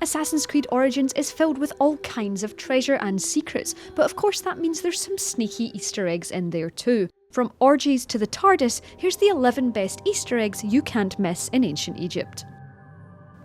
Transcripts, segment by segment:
Assassin's Creed Origins is filled with all kinds of treasure and secrets, but of course that means there's some sneaky Easter eggs in there too. From orgies to the TARDIS, here's the 11 best Easter eggs you can't miss in ancient Egypt.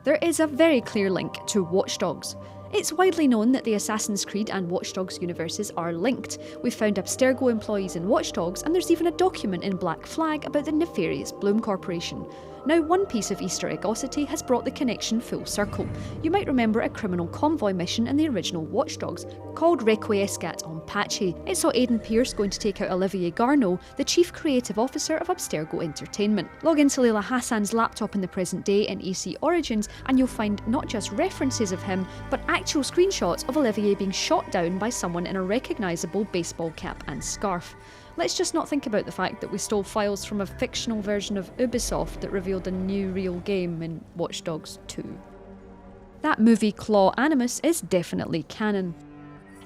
There is a very clear link to Watch Dogs. It's widely known that the Assassin's Creed and Watch Dogs universes are linked. We've found Abstergo employees in Watch Dogs, and there's even a document in Black Flag about the nefarious Bloom Corporation. Now, one piece of Easter eggosity has brought the connection full circle. You might remember a criminal convoy mission in the original Watch Dogs, called Requiescat on Patchy. It saw Aidan Pierce going to take out Olivier Garneau, the chief creative officer of Abstergo Entertainment. Log into Layla Hassan's laptop in the present day in AC Origins, and you'll find not just references of him, but actual screenshots of Olivier being shot down by someone in a recognisable baseball cap and scarf. Let's just not think about the fact that we stole files from a fictional version of Ubisoft that revealed a new real game in Watch Dogs 2. That movie Claw Animus is definitely canon.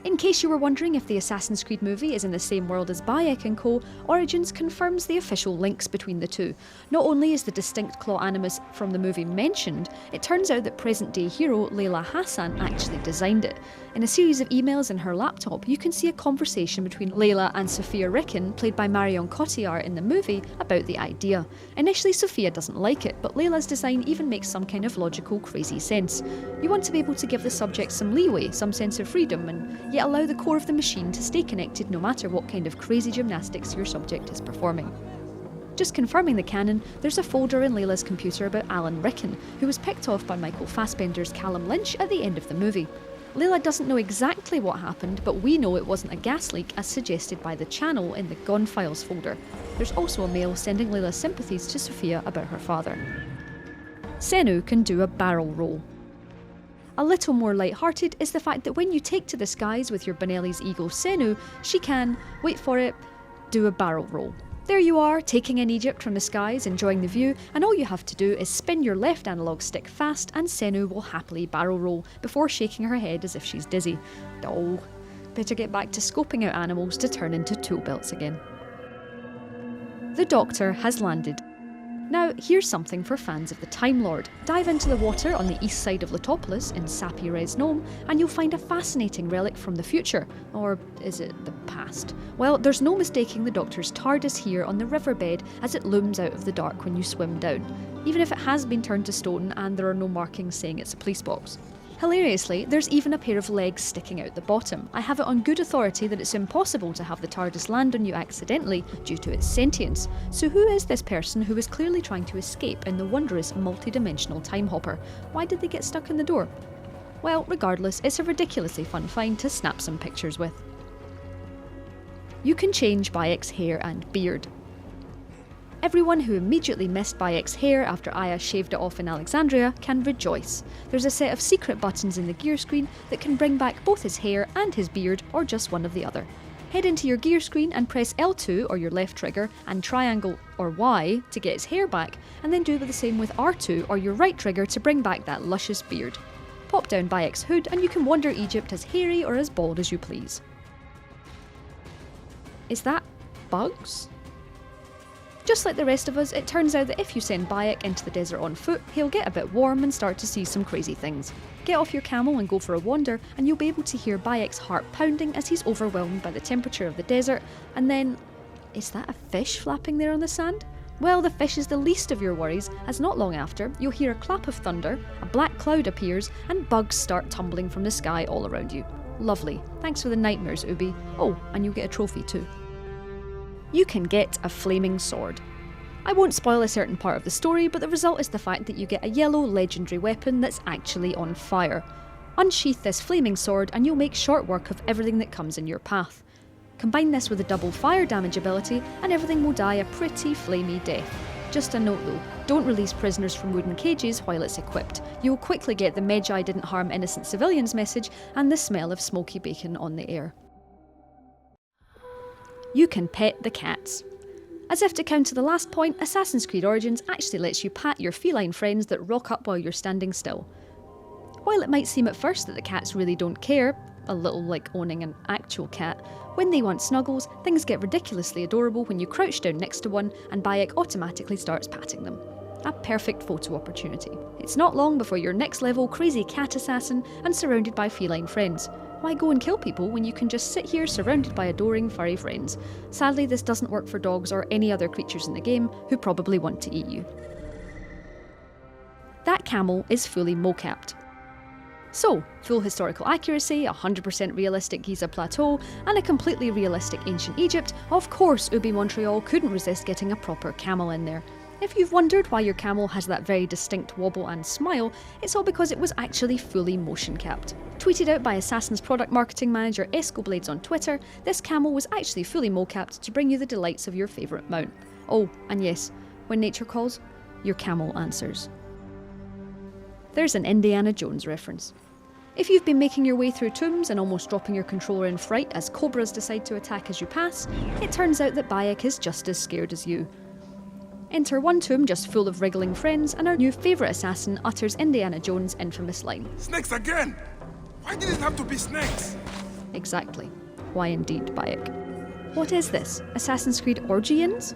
In case you were wondering if the Assassin's Creed movie is in the same world as Bayek & Co., Origins confirms the official links between the two. Not only is the distinct Claw Animus from the movie mentioned, it turns out that present-day hero Layla Hassan actually designed it. In a series of emails in her laptop, you can see a conversation between Layla and Sophia Ricken, played by Marion Cotillard in the movie, about the idea. Initially, Sophia doesn't like it, but Layla's design even makes some kind of logical, crazy sense. You want to be able to give the subject some leeway, some sense of freedom, and yet allow the core of the machine to stay connected no matter what kind of crazy gymnastics your subject is performing. Just confirming the canon, there's a folder in Layla's computer about Alan Rickon, who was picked off by Michael Fassbender's Callum Lynch at the end of the movie. Layla doesn't know exactly what happened, but we know it wasn't a gas leak as suggested by the channel in the Gone Files folder. There's also a mail sending Layla's sympathies to Sophia about her father. Senu can do a barrel roll. A little more light-hearted is the fact that when you take to the skies with your Benelli's eagle Senu, she can, wait for it, do a barrel roll. There you are, taking in Egypt from the skies, enjoying the view, and all you have to do is spin your left analog stick fast and Senu will happily barrel roll before shaking her head as if she's dizzy. Oh, better get back to scoping out animals to turn into tool belts again. The Doctor has landed. Now, here's something for fans of the Time Lord. Dive into the water on the east side of Letopolis in Sapi Res Nome, and you'll find a fascinating relic from the future. Or is it the past? Well, there's no mistaking the Doctor's TARDIS here on the riverbed as it looms out of the dark when you swim down, even if it has been turned to stone and there are no markings saying it's a police box. Hilariously, there's even a pair of legs sticking out the bottom. I have it on good authority that it's impossible to have the TARDIS land on you accidentally due to its sentience. So who is this person who is clearly trying to escape in the wondrous multi-dimensional time hopper? Why did they get stuck in the door? Well, regardless, it's a ridiculously fun find to snap some pictures with. You can change Bayek's hair and beard. Everyone who immediately missed Bayek's hair after Aya shaved it off in Alexandria can rejoice. There's a set of secret buttons in the gear screen that can bring back both his hair and his beard, or just one of the other. Head into your gear screen and press L2 or your left trigger and triangle or Y to get his hair back, and then do the same with R2 or your right trigger to bring back that luscious beard. Pop down Bayek's hood and you can wander Egypt as hairy or as bald as you please. Is that bugs? Just like the rest of us, it turns out that if you send Bayek into the desert on foot, he'll get a bit warm and start to see some crazy things. Get off your camel and go for a wander, and you'll be able to hear Bayek's heart pounding as he's overwhelmed by the temperature of the desert, and then... is that a fish flapping there on the sand? Well, the fish is the least of your worries, as not long after, you'll hear a clap of thunder, a black cloud appears, and bugs start tumbling from the sky all around you. Lovely. Thanks for the nightmares, Ubi. Oh, and you'll get a trophy too. You can get a flaming sword. I won't spoil a certain part of the story, but the result is the fact that you get a yellow legendary weapon that's actually on fire. Unsheath this flaming sword and you'll make short work of everything that comes in your path. Combine this with a double fire damage ability and everything will die a pretty flamey death. Just a note though, don't release prisoners from wooden cages while it's equipped. You will quickly get the Medjai didn't harm innocent civilians message and the smell of smoky bacon on the air. You can pet the cats. As if to counter the last point, Assassin's Creed Origins actually lets you pat your feline friends that rock up while you're standing still. While it might seem at first that the cats really don't care, a little like owning an actual cat, when they want snuggles, things get ridiculously adorable when you crouch down next to one and Bayek automatically starts patting them. A perfect photo opportunity. It's not long before you're next level crazy cat assassin and surrounded by feline friends. Why go and kill people when you can just sit here surrounded by adoring furry friends? Sadly, this doesn't work for dogs or any other creatures in the game who probably want to eat you. That camel is fully mocapped. So, full historical accuracy, 100% realistic Giza Plateau, and a completely realistic ancient Egypt, of course Ubi Montreal couldn't resist getting a proper camel in there. If you've wondered why your camel has that very distinct wobble and smile, it's all because it was actually fully motion capped. Tweeted out by Assassin's product marketing manager Escoblades on Twitter, this camel was actually fully mocapped to bring you the delights of your favourite mount. Oh, and yes, when nature calls, your camel answers. There's an Indiana Jones reference. If you've been making your way through tombs and almost dropping your controller in fright as cobras decide to attack as you pass, it turns out that Bayek is just as scared as you. Enter one tomb just full of wriggling friends, and our new favourite assassin utters Indiana Jones' infamous line. Snakes again! Why did it have to be snakes? Exactly. Why indeed, Bayek? What is this? Assassin's Creed Orgians?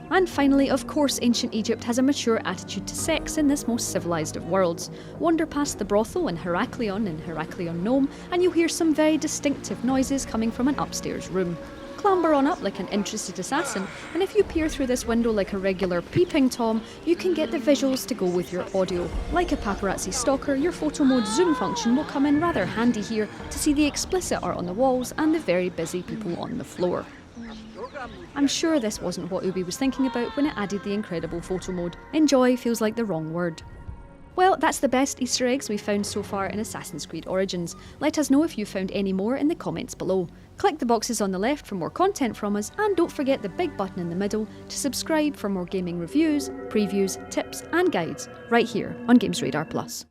And finally, of course, ancient Egypt has a mature attitude to sex in this most civilised of worlds. Wander past the brothel in Heraklion Nome, and you'll hear some very distinctive noises coming from an upstairs room. Clamber on up like an interested assassin, and if you peer through this window like a regular peeping Tom, you can get the visuals to go with your audio. Like a paparazzi stalker, your photo mode zoom function will come in rather handy here to see the explicit art on the walls and the very busy people on the floor. I'm sure this wasn't what Ubi was thinking about when it added the incredible photo mode. Enjoy feels like the wrong word. Well, that's the best Easter eggs we've found so far in Assassin's Creed Origins. Let us know if you found any more in the comments below. Click the boxes on the left for more content from us, and don't forget the big button in the middle to subscribe for more gaming reviews, previews, tips and guides right here on Games Radar Plus.